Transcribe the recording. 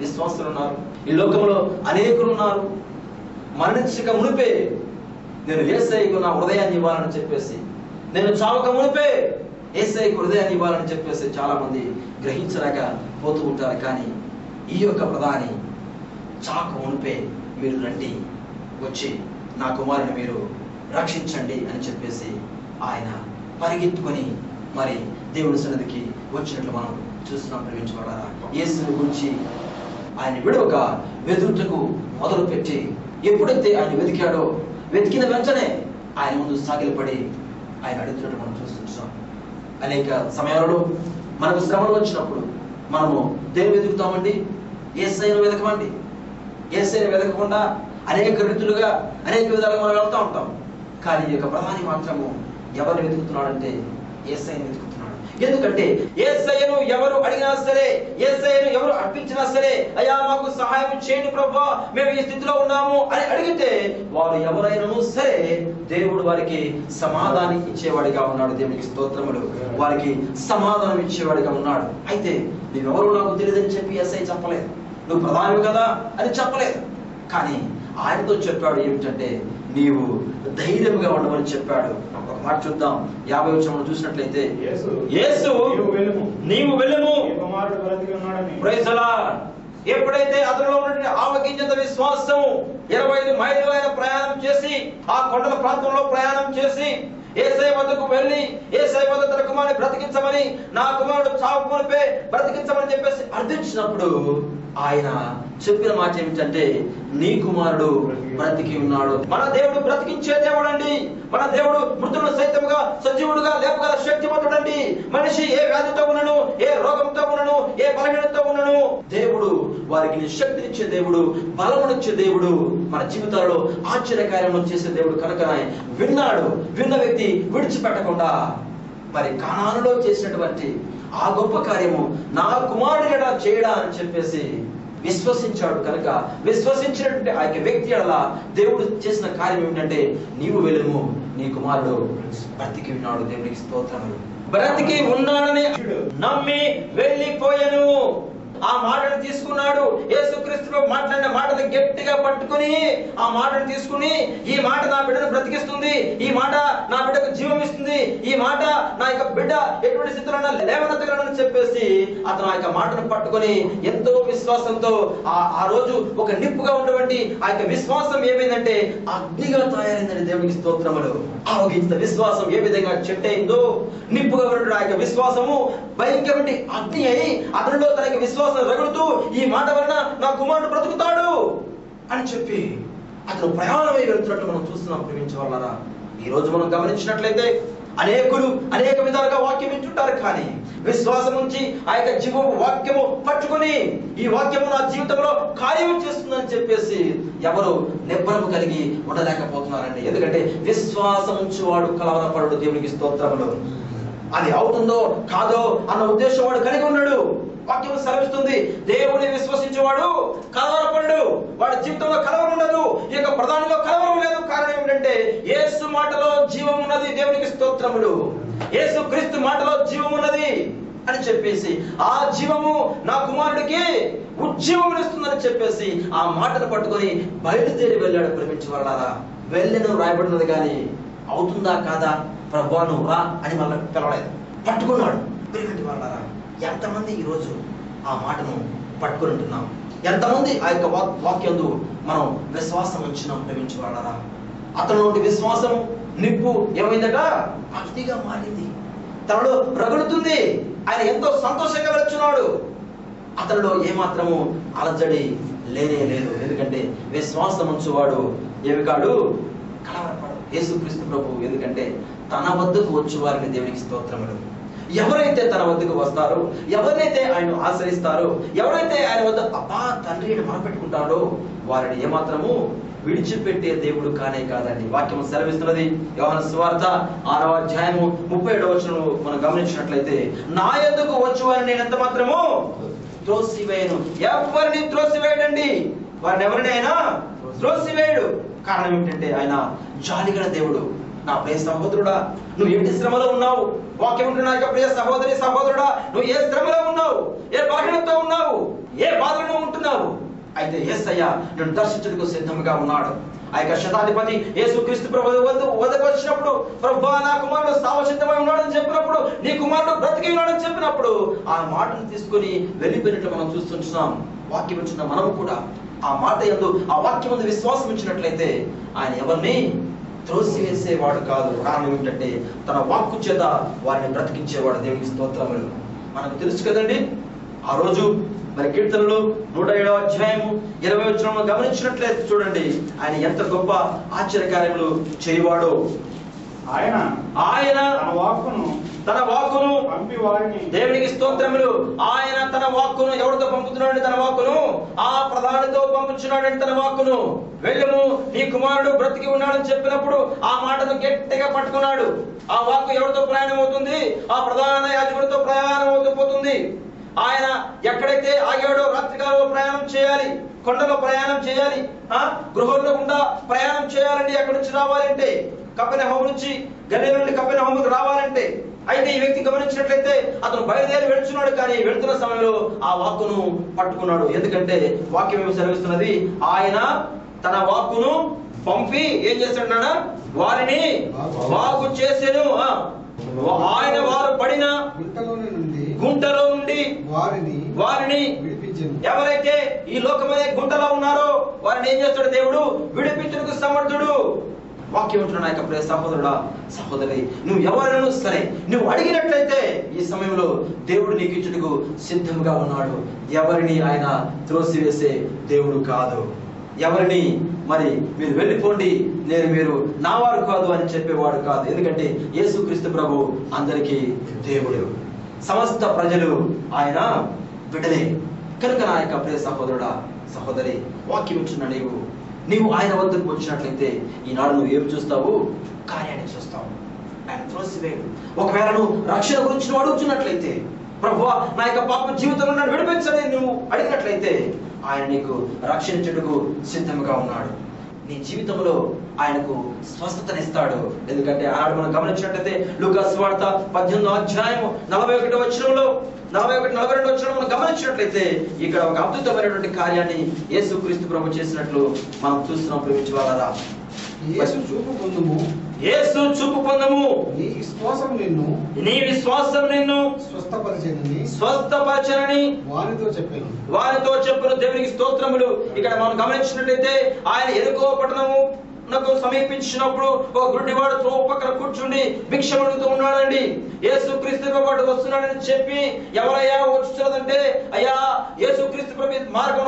విశ్వాసులు ఉన్నారు, ఈ లోకంలో అనేకులు ఉన్నారు. మరణించక మునిపే నేను యేసయ్యకు నా హృదయాన్ని ఇవ్వాలని చెప్పేసి, నేను చావక మునిపే యేసయ్యకు హృదయాన్ని ఇవ్వాలని చెప్పేసి చాలా మంది గ్రహించలేక పోతూ ఉంటారు. కానీ ఈ యొక్క ప్రధాని చాక మునిపే మీరు రండి, వచ్చి నా కుమారుని మీరు రక్షించండి అని చెప్పేసి ఆయన పరిగెత్తుకొని మరి దేవుని సన్నిధికి వచ్చినట్లు మనం చూస్తున్నాం. ప్రేమించబడారా, యేసుని గురించి ఆయన విడవక వెతుటకు మొదలు పెట్టి ఎప్పుడైతే ఆయన వెతికాడో, వెతికిన వెంటనే ఆయన ముందు సాగిలపడి ఆయన అడుగుతున్నట్టు మనం చూస్తున్నాం. అనేక సమయాలలో మనకు శ్రమలు వచ్చినప్పుడు మనము దేని వెతుకుతామండి? యేసయ్యను వెతకమండి. యేసయ్యను వెతకకుండా అనేక రీతులుగా అనేక విధాలుగా మనం వెళ్తూ ఉంటాం. కానీ ఈ యొక్క ప్రధాని మాత్రము ఎవరిని వెతుకుతున్నాడంటే యేసయ్యను వెతుకుతున్నాడు. ఎందుకంటే యేసయ్యను ఎవరు అడిగినా సరే, యేసయ్యను ఎవరు అర్పించినా సరే, అయ్యా మాకు సహాయం చేయండి ప్రభువా, మేము ఈ స్థితిలో ఉన్నాము అని అడిగితే వారు ఎవరైనాను సరే దేవుడు వారికి సమాధానం ఇచ్చేవాడిగా ఉన్నాడు. దేవునికి స్తోత్రములు. వారికి సమాధానం ఇచ్చేవాడిగా ఉన్నాడు. అయితే నువ్వెవరు నాకు తెలియదని చెప్పి యేసయ్య చెప్పలేదు, నువ్వు ప్రధానివి కదా అని చెప్పలేదు. కానీ ఆయనతో చెప్పాడు ఏమిటంటే నీవు ధైర్యంగా ఉండమని చెప్పాడు. ఒక మాట చూద్దాం. 50వ వచనం చూసినట్లయితే, యేసు నీవు వెళ్ళుము, ప్రైజ్ ది లార్డ్. ఎప్పుడైతే అతనిలో ఉన్నటువంటి ఆవగింజంత విశ్వాసం 25 మైళ్ళు ఆయన ప్రయాణం చేసి ఆ కొండల ప్రాంతంలో ప్రయాణం చేసి యేసయ్య వద్దకు వెళ్ళి యేసయ్య వద్ద తన కుమారుని బ్రతికించమని, నా కుమారుడు చావు మునిపే బ్రతికించమని చెప్పేసి అర్థించినప్పుడు ఆయన చెప్పిన మాట ఏమిటంటే నీ కుమారుడు బ్రతికి ఉన్నాడు. మన దేవుడు బ్రతికించే దేవుడు అండి. మన దేవుడు మృతులను సైతంగా సజీవుడుగా లేపగల శక్తివంతుడండి. మనిషి ఏ వ్యాధితో ఉన్నను, ఏ రోగంతో ఉన్నను, ఏ బలహీనతో ఉన్నను దేవుడు వారికి శక్తినిచ్చే దేవుడు, బలమునిచ్చే దేవుడు, మన జీవితాలలో ఆశ్చర్యకార్యములు చేసే దేవుడు. కనుక విన్నాడు, విన్న వ్యక్తి విడిచిపెట్టకుండా మరి కానానులో చేసినటువంటి ఆ గొప్ప కార్యము నా కుమారుడిగా చేయడా అని చెప్పేసి విశ్వసించాడు. కనుక విశ్వసించినటువంటి ఆ యొక్క వ్యక్తి అలా దేవుడు చేసిన కార్యం ఏమిటంటే నీవు వెళ్ళుము, నీ కుమారుడు బ్రతికి ఉన్నాడు. దేవునికి స్తోత్రములు. బ్రతికి ఉన్నాడని నమ్మి వెళ్ళిపోయాను. ఆ మాటను తీసుకున్నాడు. యేసుక్రీస్తు మాట్లాడిన మాటను గట్టిగా పట్టుకుని ఆ మాటను తీసుకుని, ఈ మాట నా బిడ్డను బ్రతికిస్తుంది, ఈ మాట నా బిడ్డకు జీవం ఇస్తుంది, ఈ మాట నా యొక్క బిడ్డ ఎటువంటి స్థితిలో లేవనెత్తగలనని చెప్పేసి అతను ఆ యొక్క మాటను పట్టుకొని ఎంతో విశ్వాసంతో ఆ రోజు ఒక నిప్పుగా ఉన్నటువంటి ఆ యొక్క విశ్వాసం ఏమైందంటే అగ్నిగా తయారైందని దేవునికి స్తోత్రములు. ఆవగింత విశ్వాసం ఏ విధంగా చెట్టయిందో, నిప్పుగా ఉన్నటువంటి ఆ యొక్క విశ్వాసము భయంకరమైన అగ్ని అయి అతనిలో తన యొక్క విశ్వాసం రగులుతూ ఈ మాట వలన నా కుమారుడు బ్రతుకుతాడు అని చెప్పి అతను ప్రయాణమై వెళ్తున్నట్లు మనం చూస్తున్నాం. ప్రేమించవలరా, ఈ రోజు మనం గమనించినట్లయితే అనేకులు అనేక విధాలుగా వాక్యం వింటుంటారు. కానీ విశ్వాసం నుంచి ఆ యొక్క జీవము వాక్యము పట్టుకొని ఈ వాక్యము నా జీవితంలో కార్యం చేస్తుందని చెప్పేసి ఎవరు నిబ్బరము కలిగి ఉండలేకపోతున్నారండి. ఎందుకంటే విశ్వాసం నుంచి వాడు కలవరపడు. దేవునికి స్తోత్రములు. అది అవుతుందో కాదో అన్న ఉద్దేశం వాడు కలిగి ఉన్నాడు. వాక్యం సెలవిస్తుంది, దేవుని విశ్వసించేవాడు కలవరపడు, వాడి జీవితంలో కలవరం ఉండదు. ఈ యొక్క ప్రధానిలో కలవరం లేదు. కారణం ఏమిటంటే యేసు మాటలో జీవం ఉన్నది. దేవునికి స్తోత్రములు. యేసు క్రీస్తు మాటలో జీవం ఉన్నది అని చెప్పేసి ఆ జీవము నా కుమారుడికి ఉజ్జీవం ఇస్తుందని చెప్పేసి ఆ మాటను పట్టుకొని బయలుదేరి వెళ్ళాడు. ప్రేమించవలరా, వెళ్ళను రాయబడినది కానీ అవుతుందా కాదా ప్రభువా నువ్వు రా అని మళ్ళీ పిలవలేదు, పట్టుకున్నాడు. ప్రేమించి వాళ్ళరా, ఎంతమంది ఈరోజు ఆ మాటను పట్టుకుని ఉంటున్నాం? ఎంతమంది ఆ యొక్క వాక్యందు మనం విశ్వాసం ఉంచినాం? ప్రేమించి వాళ్ళరా, అతని నుండి విశ్వాసం నిప్పు ఏమైందట అగ్నిగా మారింది. తనలో రగులుతుంది. ఆయన ఎంతో సంతోషంగా వెళ్తున్నాడు. అతనిలో ఏమాత్రము అలజడి లేనే లేదు. ఎందుకంటే విశ్వాసం ఉంచువాడు ఏమి కాడు, కలవరపడు. యేసుక్రీస్తు ప్రభు ఎందుకంటే తన వద్దకు వచ్చి వారిని దేవునికి స్తోత్రములు. ఎవరైతే తన వద్దకు వస్తారో, ఎవరైతే ఆయన ఆశ్రయిస్తారో, ఎవరైతే ఆయన వద్ద అబ్బా తండ్రి అని మొరపెట్టుకుంటాడో వారిని ఏమాత్రము విడిచిపెట్టే దేవుడు కానే కాదండి. వాక్యం సెలవిస్తున్నది. యోహాను సువార్త 6వ అధ్యాయము 37వ వచనం మనం గమనించినట్లయితే, నా యొద్దకు వచ్చి వారిని నేను ఎంత మాత్రము త్రోసివేయను. ఎవరిని త్రోసివేయడండి, వారిని ఎవరిని అయినా త్రోసివేయడు. కారణం ఏంటంటే ఆయన జాలిగల దేవుడు. నా ప్రియ సహోదరుడా, నువ్వు ఏమిటి శ్రమలో ఉన్నావు? వాక్యం ఉంటున్నా ప్రియ సహోదరి సహోదరుడా, నువ్వు ఏ శ్రమలో ఉన్నావు, ఏ బలహీనతో ఉన్నావు, ఏ బాధలో ఉంటున్నావు? అంటున్నావు. అయితే యేసయ్య నేను దర్శించుటకు సిద్ధంగా ఉన్నాడు. ఆ యొక్క శతాధిపతి యేసుక్రీస్తు ప్రభు వద్దకు వచ్చినప్పుడు, ప్రభువా నా కుమారుడు సావసిద్ధమై ఉన్నాడని చెప్పినప్పుడు, నీ కుమారుడు బ్రతికి ఉన్నాడని చెప్పినప్పుడు ఆ మాటను తీసుకుని వెళ్ళిపోయినట్లు మనం చూస్తుంటున్నాం. వాక్యం ఇచ్చిన మనము కూడా ఆ మాట యందు, ఆ వాక్యం యందు విశ్వాసం ఇచ్చినట్లయితే ఆయన ఎవరిని త్రోసివేసేవాడు కాదు. కారణం ఏంటంటే తన వాక్కు చేత వారిని బ్రతికించేవాడు. దేవునికి స్తోత్రములు. మనకు తెలుసు కదండి, ఆ రోజు మరి కీర్తనలు 107వ అధ్యాయము 20వ వచనంలో గమనించినట్లయితే చూడండి, ఆయన ఎంత గొప్ప ఆశ్చర్యకార్యములు చేయవాడో. ఆయన తన వాక్కును పంపి వారిని, దేవునికి స్తోత్రములు, ఆయన తన వాక్కును ఎవరితో పంపుతున్నాడు? తన వాక్కును ఆ ప్రధానితో పంపుతున్నాడండి. తన వాక్కును వెళ్ళము నీ కుమారుడు బ్రతికి ఉన్నాడని చెప్పినప్పుడు ఆ మాటను గట్టిగా పట్టుకున్నాడు. ఆ వాక్కు ఎవరితో ప్రయాణం అవుతుంది? ఆ ప్రధాన యాజకుడితో ప్రయాణం అవుతూ పోతుంది. ఆయన ఎక్కడైతే ఆగాడో రాత్రికాలంలో ప్రయాణం చేయాలి, కొండలో ప్రయాణం చేయాలి, గృహంలో గుండా ప్రయాణం చేయాలండి. ఎక్కడి నుంచి రావాలంటే కపెర్నహూము నుంచి, గలిలయ నుండి కపెర్నహూముకు రావాలంటే. అయితే ఈ వ్యక్తి గమనించినట్లయితే అతను బయలుదేరి వెళ్తున్నాడు, కానీ వెళ్తున్న సమయంలో ఆ వాక్కును పట్టుకున్నాడు. ఎందుకంటే వాక్యం ఏమి సెలవిస్తున్నది? ఆయన తన వాక్కును పంపి ఏం చేస్తున్నాడా? వారిని బాగు చేసెను. ఆయన వారు పడిన గుంటలో నుండి వారిని ఎవరైతే ఈ లోకమనే గుంటలో ఉన్నారో వారిని ఏం చేస్తాడు? దేవుడు విడిపించుటకు సమర్థుడు. వాక్యం ఉంటున్న యొక్క ప్రియ సహోదరుడా, సహోదరి, నువ్వు ఎవరైనా సరే నువ్వు అడిగినట్లయితే ఈ సమయంలో దేవుడు నీకు ఇచ్చుటకు సిద్ధంగా ఉన్నాడు. ఎవరిని ఆయన త్రోసివేసే దేవుడు కాదు. ఎవరిని మరి మీరు వెళ్ళిపోండి, మీరు నా వారు కాదు అని చెప్పేవాడు కాదు. ఎందుకంటే యేసుక్రీస్తు ప్రభు అందరికీ దేవుడు, సమస్త ప్రజలు ఆయన బిడ్డలే. కనుక నా యొక్క ప్రియ సహోదరుడా, సహోదరి, వాక్యం ఇచ్చిన నీవు ఆయన వద్దకు వచ్చినట్లయితే ఈనాడు నువ్వు ఏం చూస్తావు? కార్యాన్ని చూస్తావు. ఆయన త్రోసివేయడు. ఒకవేళ నువ్వు రక్షణ గురించి నువ్వు అడుగుతున్నట్లయితే, ప్రభువా నా యొక్క పాప జీవితంలో నన్ను విడిపించని నువ్వు అడిగినట్లయితే ఆయన నీకు రక్షించుటకు సిద్ధంగా ఉన్నాడు. నీ జీవితంలో ఆయనకు స్వస్థతనిస్తాడు. ఎందుకంటే ఆనాడు మనం గమనించినట్లయితే లూకా సువార్త 18వ అధ్యాయం 41వ వచనంలో 42వ వచనంలో మనం గమనించినట్లయితే ఇక్కడ ఒక అద్భుతమైనటువంటి కార్యాన్ని యేసుక్రీస్తు ప్రభు చేసినట్లు మనం చూస్తున్నాం. ప్రేమించువారా, యేసు చూపు పొందుము, నీ విశ్వాసం నిన్ను స్వస్థపరచనని వారితో చెప్పను. దేవునికి స్తోత్రములు. ఇక్కడ మనం గమనించినట్లయితే ఆయన ఎరుకో పట్టణము నాకు సమీపించినప్పుడు ఒక గుడ్డివాడు త్రోవ పక్కన కూర్చుండి భిక్ష అడుగుతూ ఉన్నాడండి. యేసుక్రీస్తు పాటు వస్తున్నాడని చెప్పి, ఎవరయ్యా వచ్చున్నదంటే, అయ్యా యేసుక్రీస్తు మార్గం